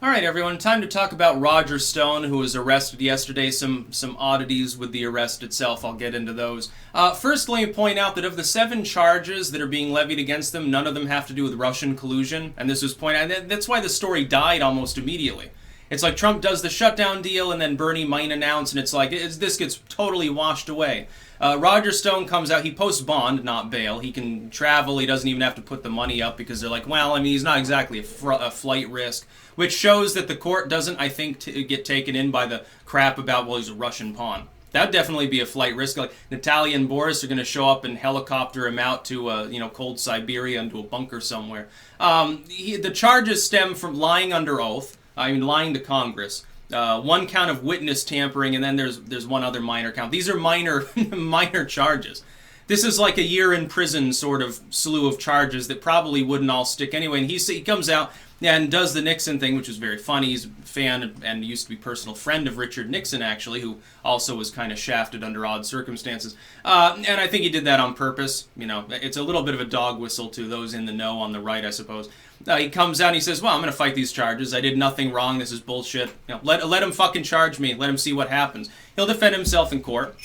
All right, everyone. Time to talk about Roger Stone, who was arrested yesterday. Some oddities with the arrest itself. I'll get into those. First, let me point out that of the 7 charges that are being levied against them, none of them have to do with Russian collusion. And this was pointed out. That's why the story died almost immediately. It's like Trump does the shutdown deal, and then Bernie might announce, and it's like this gets totally washed away. Roger Stone comes out. He posts bond, not bail. He can travel. He doesn't even have to put the money up because they're like, well, I mean, he's not exactly a flight risk, which shows that the court doesn't, I think, get taken in by the crap about, well, he's a Russian pawn. That'd definitely be a flight risk. Like Natalia and Boris are going to show up and helicopter him out to, cold Siberia into a bunker somewhere. The charges stem from lying under oath. Lying to Congress. One count of witness tampering, and then there's one other minor count. These are minor minor charges. This is like a year in prison sort of slew of charges that probably wouldn't all stick anyway. And he comes out and does the Nixon thing, which is very funny. He's a fan and used to be personal friend of Richard Nixon, actually, who also was kind of shafted under odd circumstances. And I think he did that on purpose. It's a little bit of a dog whistle to those in the know on the right, I suppose. He comes out and he says, well, I'm going to fight these charges. I did nothing wrong. This is bullshit. Let him fucking charge me. Let him see what happens. He'll defend himself in court.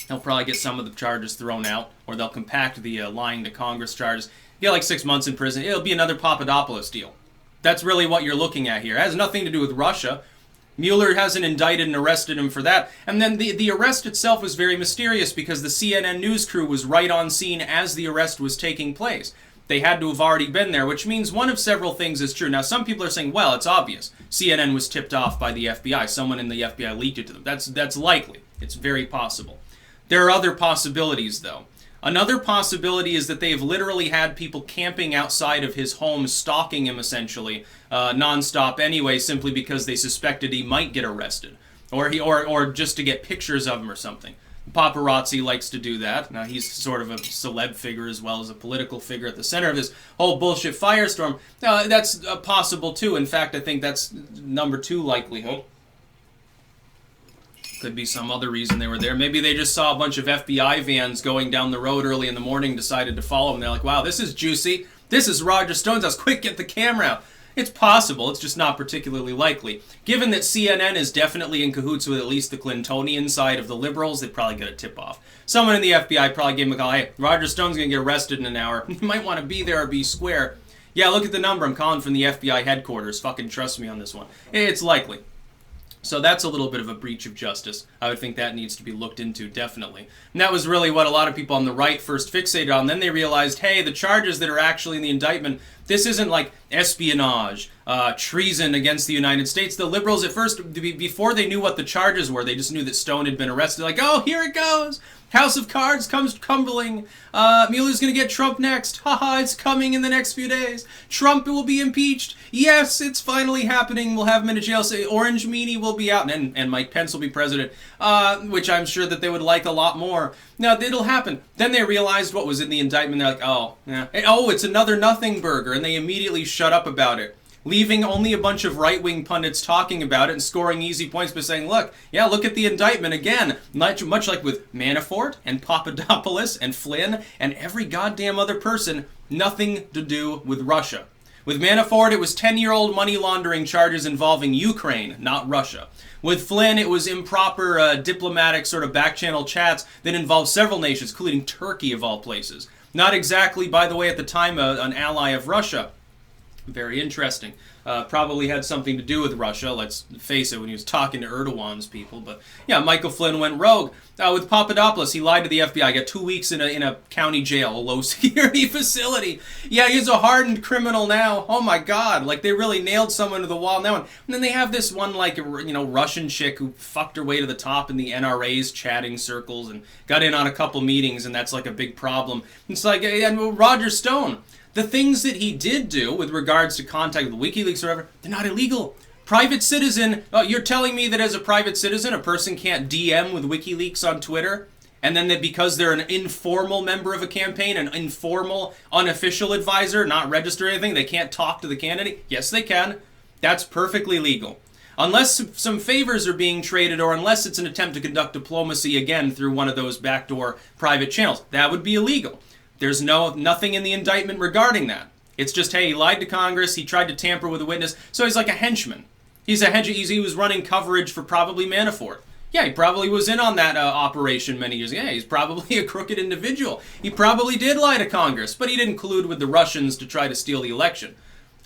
He'll probably get some of the charges thrown out, or they'll compact the lying to Congress charges. Get like 6 months in prison. It'll be another Papadopoulos deal. That's really what you're looking at here. It has nothing to do with Russia. Mueller hasn't indicted and arrested him for that. And then the arrest itself was very mysterious because the CNN news crew was right on scene as the arrest was taking place. They had to have already been there, which means one of several things is true. Now, some people are saying, well, it's obvious. CNN was tipped off by the FBI. Someone in the FBI leaked it to them. That's likely. It's very possible. There are other possibilities, though. Another possibility is that they've literally had people camping outside of his home, stalking him, essentially, nonstop anyway, simply because they suspected he might get arrested. Or just to get pictures of him or something. Paparazzi likes to do that. Now, he's sort of a celeb figure as well as a political figure at the center of this whole bullshit firestorm. That's possible, too. In fact, I think that's number 2 likelihood. Could be some other reason they were there. Maybe they just saw a bunch of FBI vans going down the road early in the morning, decided to follow them. They're like, wow, this is juicy. This is Roger Stone's house. Quick, get the camera out. It's possible. It's just not particularly likely. Given that CNN is definitely in cahoots with at least the Clintonian side of the liberals, they'd probably get a tip-off. Someone in the FBI probably gave him a call. Hey, Roger Stone's going to get arrested in an hour. You might want to be there or be square. Yeah, look at the number. I'm calling from the FBI headquarters. Fucking trust me on this one. It's likely. So that's a little bit of a breach of justice. I would think that needs to be looked into, definitely. And that was really what a lot of people on the right first fixated on. Then they realized, hey, the charges that are actually in the indictment, this isn't like espionage, treason against the United States. The liberals at first, before they knew what the charges were, they just knew that Stone had been arrested. Like, oh, here it goes. House of Cards comes crumbling. Mueller's going to get Trump next. Haha, it's coming in the next few days. Trump will be impeached. Yes, it's finally happening. We'll have him in a jail. Say, Orange Meanie will be out. And Mike Pence will be president, which I'm sure that they would like a lot more. Now, it'll happen. Then they realized what was in the indictment. They're like, oh, yeah. Oh, it's another nothing burger. And they immediately shut up about it, leaving only a bunch of right-wing pundits talking about it and scoring easy points by saying, look at the indictment again. Much like with Manafort and Papadopoulos and Flynn and every goddamn other person, nothing to do with Russia. With Manafort, it was 10-year-old money laundering charges involving Ukraine, not Russia. With Flynn, it was improper diplomatic sort of back-channel chats that involved several nations, including Turkey of all places. Not exactly, by the way, at the time, an ally of Russia. Very interesting. Probably had something to do with Russia, let's face it, when he was talking to Erdogan's people. But yeah, Michael Flynn went rogue. With Papadopoulos, he lied to the FBI. Got 2 weeks in a county jail, a low-security facility. Yeah, he's a hardened criminal now. Oh my God, like they really nailed someone to the wall now. And then they have this one, like, Russian chick who fucked her way to the top in the NRA's chatting circles and got in on a couple meetings, and that's like a big problem. It's like, and Roger Stone. The things that he did do with regards to contact with WikiLeaks or whatever, they're not illegal. Private citizen, you're telling me that as a private citizen, a person can't DM with WikiLeaks on Twitter, and then that because they're an informal member of a campaign, an informal, unofficial advisor, not registered or anything, they can't talk to the candidate? Yes, they can. That's perfectly legal. Unless some favors are being traded, or unless it's an attempt to conduct diplomacy again through one of those backdoor private channels, that would be illegal. There's nothing in the indictment regarding that. It's just, hey, he lied to Congress, he tried to tamper with a witness, so he's like a henchman. He was running coverage for probably Manafort. Yeah, he probably was in on that operation many years ago. Yeah, he's probably a crooked individual. He probably did lie to Congress, but he didn't collude with the Russians to try to steal the election.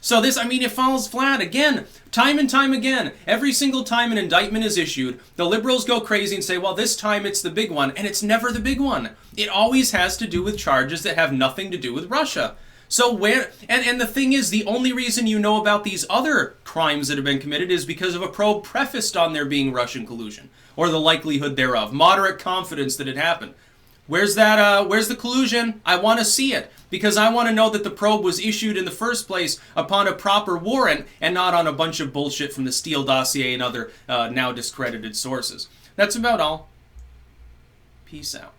So this, I mean, it falls flat again, time and time again. Every single time an indictment is issued, the liberals go crazy and say, well, this time it's the big one, and it's never the big one. It always has to do with charges that have nothing to do with Russia. So where, and the thing is, the only reason you know about these other crimes that have been committed is because of a probe prefaced on there being Russian collusion, or the likelihood thereof, moderate confidence that it happened. Where's the collusion? I want to see it, because I want to know that the probe was issued in the first place upon a proper warrant and not on a bunch of bullshit from the Steele dossier and other now discredited sources. That's about all. Peace out.